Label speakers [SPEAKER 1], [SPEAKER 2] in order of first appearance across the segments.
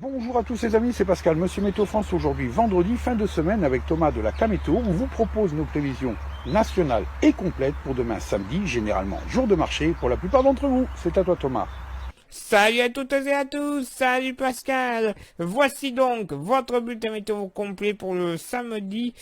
[SPEAKER 1] Bonjour à tous les amis, c'est Pascal, Monsieur Météo France, aujourd'hui vendredi, fin de semaine avec Thomas de la Camétéo. On vous propose nos prévisions nationales et complètes pour demain samedi, généralement jour de marché pour la plupart d'entre vous. C'est à toi Thomas.
[SPEAKER 2] Salut à toutes et à tous, salut Pascal. Voici donc votre bulletin météo complet pour le samedi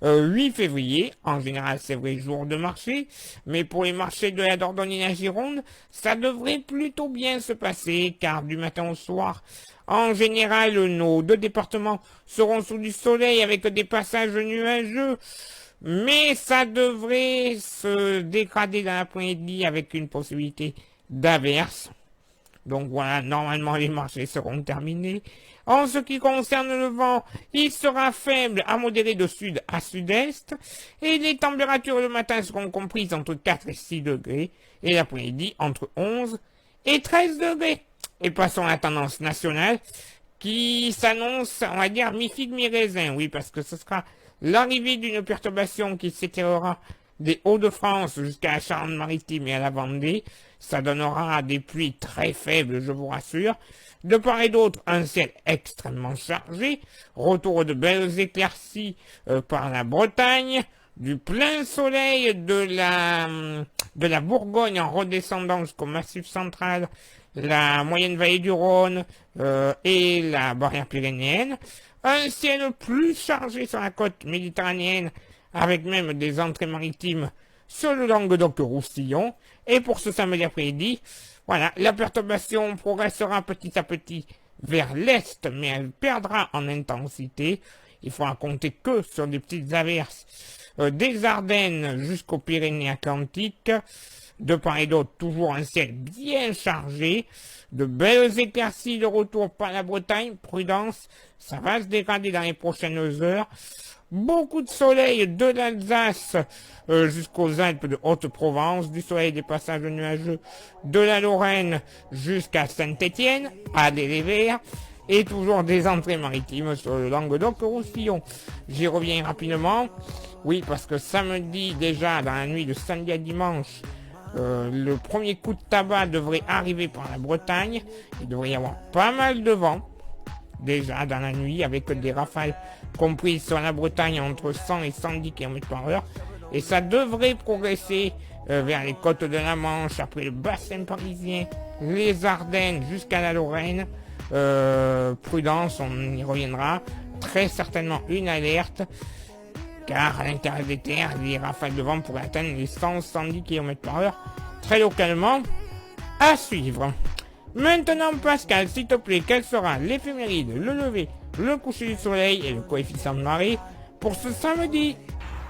[SPEAKER 2] 8 février. En général, c'est vrai jour de marché, mais pour les marchés de la Dordogne et la Gironde, ça devrait plutôt bien se passer, car du matin au soir, en général, nos deux départements seront sous du soleil avec des passages nuageux. Mais ça devrait se dégrader dans l'après-midi avec une possibilité d'averse. Donc voilà, normalement les marchés seront terminés. En ce qui concerne le vent, il sera faible à modéré de sud à sud-est. Et les températures le matin seront comprises entre 4 et 6 degrés. Et l'après-midi entre 11 et 13 degrés. Et passons à la tendance nationale qui s'annonce, on va dire, mi-figue, mi-raisin. Oui, parce que ce sera l'arrivée d'une perturbation qui s'étirera des Hauts-de-France jusqu'à la Charente-Maritime et à la Vendée. Ça donnera des pluies très faibles, je vous rassure. De part et d'autre, un ciel extrêmement chargé. Retour de belles éclaircies par la Bretagne. Du plein soleil de la Bourgogne en redescendant jusqu'au Massif central, la moyenne vallée du Rhône et la barrière pyrénéenne. Un ciel plus chargé sur la côte méditerranéenne, avec même des entrées maritimes sur le Languedoc-Roussillon. Et pour ce samedi après-midi, voilà, la perturbation progressera petit à petit vers l'est, mais elle perdra en intensité. Il faudra compter que sur des petites averses des Ardennes jusqu'aux Pyrénées-Atlantiques. De part et d'autre, toujours un ciel bien chargé, de belles éclaircies de retour par la Bretagne. Prudence, ça va se dégrader dans les prochaines heures. Beaucoup de soleil de l'Alsace jusqu'aux Alpes de Haute-Provence, du soleil des passages nuageux de la Lorraine jusqu'à Saint-Étienne, à l'Hélévert, et toujours des entrées maritimes sur le Languedoc-Roussillon. J'y reviens rapidement. Oui, parce que samedi, déjà, dans la nuit de samedi à dimanche, le premier coup de tabac devrait arriver par la Bretagne. Il devrait y avoir pas mal de vent déjà dans la nuit, avec des rafales comprises sur la Bretagne entre 100 et 110 km/h. Et ça devrait progresser vers les côtes de la Manche, après le bassin parisien, les Ardennes jusqu'à la Lorraine. Prudence, on y reviendra. Très certainement une alerte, car à l'intérieur des terres, les rafales de vent pourraient atteindre les 100-110 km/h, très localement, à suivre. Maintenant, Pascal, s'il te plaît, quel sera l'éphéméride, le lever, le coucher du soleil et le coefficient de marée pour ce samedi?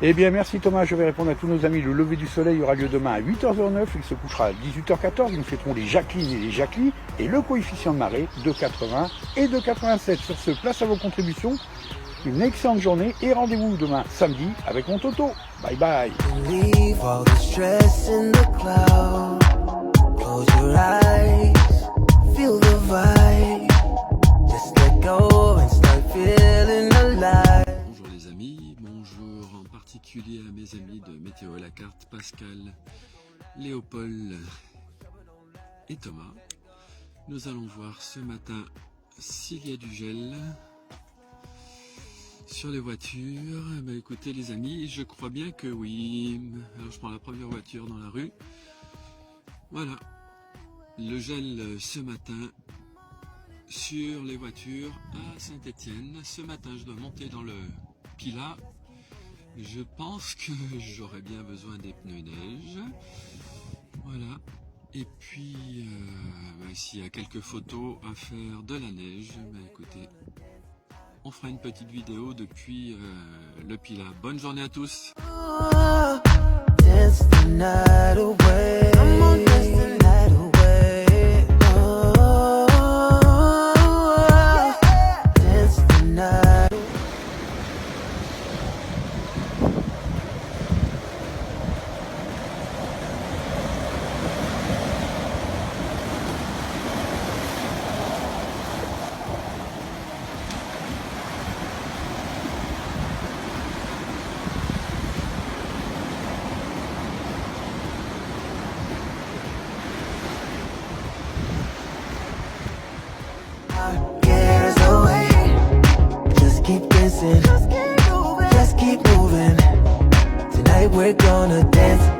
[SPEAKER 1] Eh bien merci Thomas, je vais répondre à tous nos amis. Le lever du soleil aura lieu demain à 8h09, il se couchera à 18h14, nous fêterons les Jacqueline et les Jacqueline, et le coefficient de marée de 80 et de 87. Sur ce, place à vos contributions, une excellente journée et rendez-vous demain samedi avec mon Toto. Bye bye.
[SPEAKER 3] Leave all the stress in the cloud. Close your eyes, feel the vibe. Just let go and start feeling alive.
[SPEAKER 4] Bonjour les amis, bonjour en particulier à mes amis de Météo à la carte, Pascal, Léopold et Thomas. Nous allons voir ce matin s'il y a du gel sur les voitures. Écoutez les amis, je crois bien que oui. Alors je prends la première voiture dans la rue. Voilà, le gel ce matin sur les voitures à Saint-Étienne. Ce matin je dois monter dans le Pilat. Je pense que j'aurai bien besoin des pneus neige. Voilà. Et puis s'il y a quelques photos à faire de la neige, écoutez, on fera une petite vidéo depuis le Pilat. Bonne journée à tous.
[SPEAKER 3] Dance the night away. Come on, dance the night away. Dance the night away. keep dancing. Just keep moving. Tonight we're gonna dance